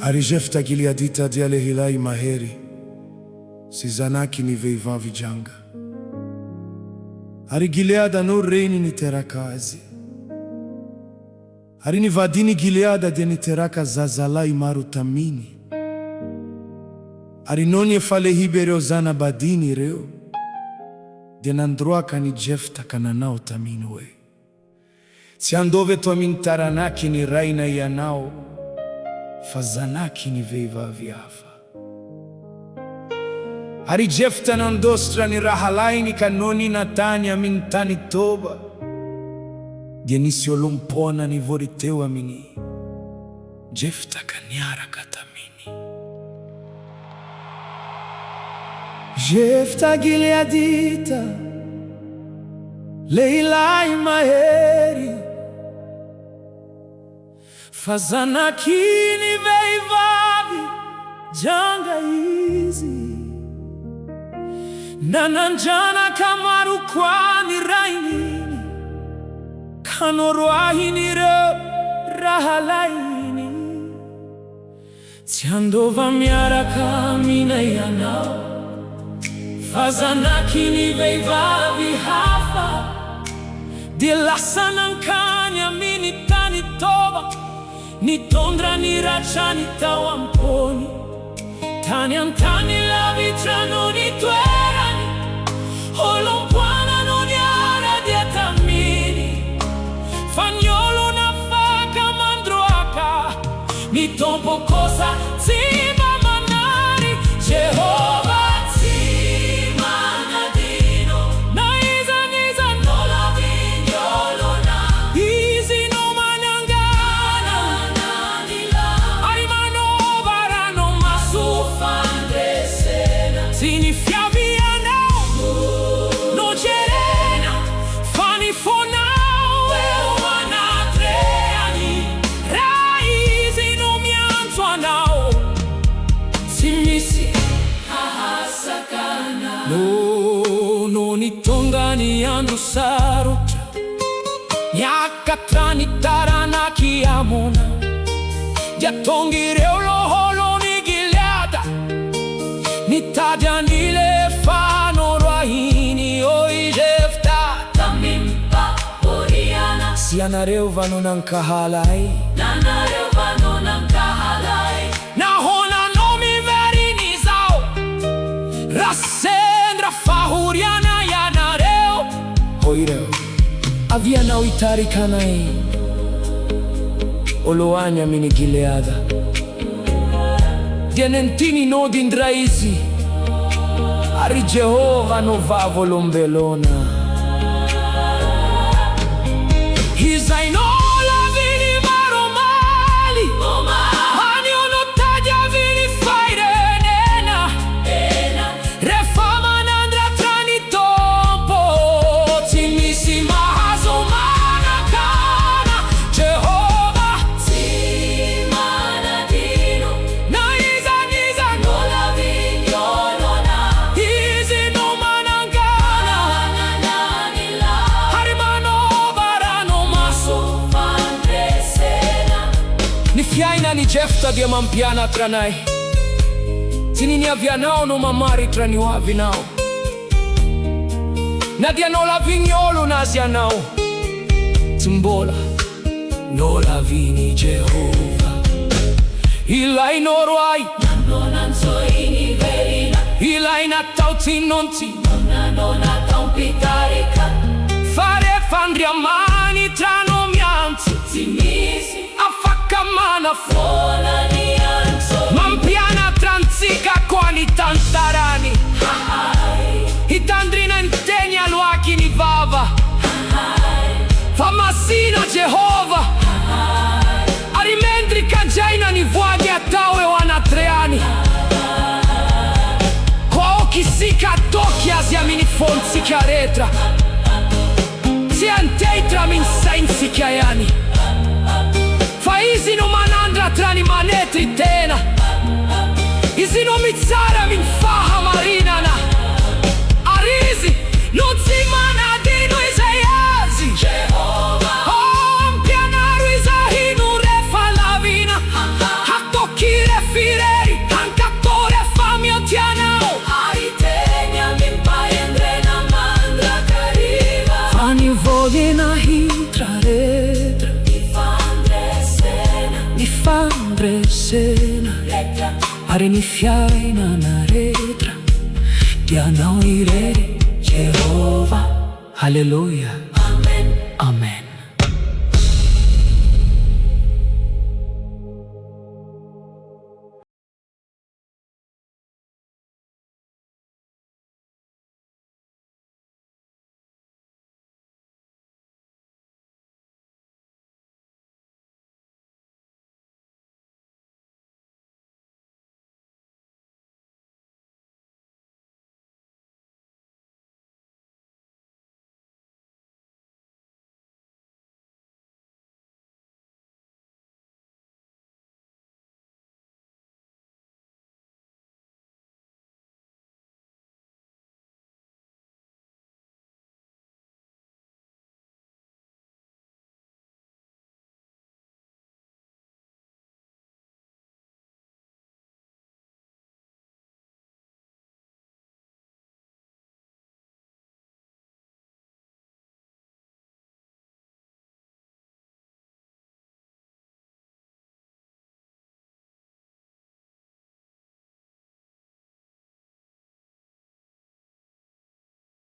Ary Jefta Gileadita dia lehilahy mahery, sy zanaky ny vehivavy janga. Ary Gileada no reny niteraka azy. Ary nivadiny Gileada dia niteraka zazalahy maro taminy. Ary no ny efa lehibe ireo zanabadiny ireo, dia nandroaka ny Jefta ka nanao taminy hoe: tsy andovy eto amin'ny taranaky ny raina ianao, fa zanaky ny vehivavy hafa. Ary Jefta nandositra ny rahalainy ka no ny natany amin'ny tany Toba, dia nisy olompona nivory teo amin'ny Jefta ka niaraka taminy. Jefta Gileadita, lehilahy mahery, fa zanaky ny vehivavy janga izy. Nananjanaka maro koa ny rainy, ka noroahiny ireo rahalainy. Tsy andova miaraka amina ianao, fa zanaky ny vehivavy hafa, dia lasa nankany amin'ny tany Toba, nitondra ny ratrany tao am-pony. Tany antany lavitra no nitoerany, olom-poana no niara dia taminy. Fa ny olo nafaka mandroaka, ny tompo kosa tsy mba manary. Jehova tsy manadino, na iza no lavignolona. Izy no manangana ary manovarano maso fandresena. Tsy ny fiavianao no jerena, fa ny fonao eo anatreany. Raha izy no miantso anao, tsy misy hahasakana. No nitonga ny andro sarotra, niakatra ny taranaky amona, dia tonga ireo loholon'ny Gileada, nitady anilefa noroahiny. Oi Jefta, tamim-pahoriana, sy anareo va no nankahalay? Nanareo va no nankahalay? Nahoana no miveriny zao, rasendra fahoriana ianareo. Hoy ireo, avy ianao hitarika anay oloany amin'ny Gileada, dia nentiny nodindra izy, ary Jehova no vavolombelona. Izay no laviny maromali, any ono tady aviny fairenena. Rehefa manandra trany Tompo, tsy misy mahazo manakana. Jehova tsy manadino, na iza no lavignolona. Izy no manangana ary manovarano maso fandresena. Ny fiainany Jefta dia mampianatra anay, tsy ny niavianao no mamaritra ny hoavinao, na dia no lavignolona azy anao, tsy mbola no laviny Jehova. Ilay noroay, nanonanzoiny verina, ilay natao tsinontsy, no natao pitarika. Fa rehefa andriamanitra no miantso, tsy misy afaka manafona ny antso. Mampianatra antsika koa ny tantarany, hitandrina ny teny aloaky ny vava. Fa masina Jehova, ary mendrika jaina ny voady atao eo anatreany. Kwa okisika toky azy amin'ny fontsika rehetra, tsy anteitra amin'ny saintsika ihany. Fa izy no manandratra ny manetry tena, izy no mitsara amin'ny fahamarinana, ary izy no tsy manadino izay azy. Jehova, ampianaro izahy no rehefa Parenifiai na retra, dia não irei, Jeová, aleluia.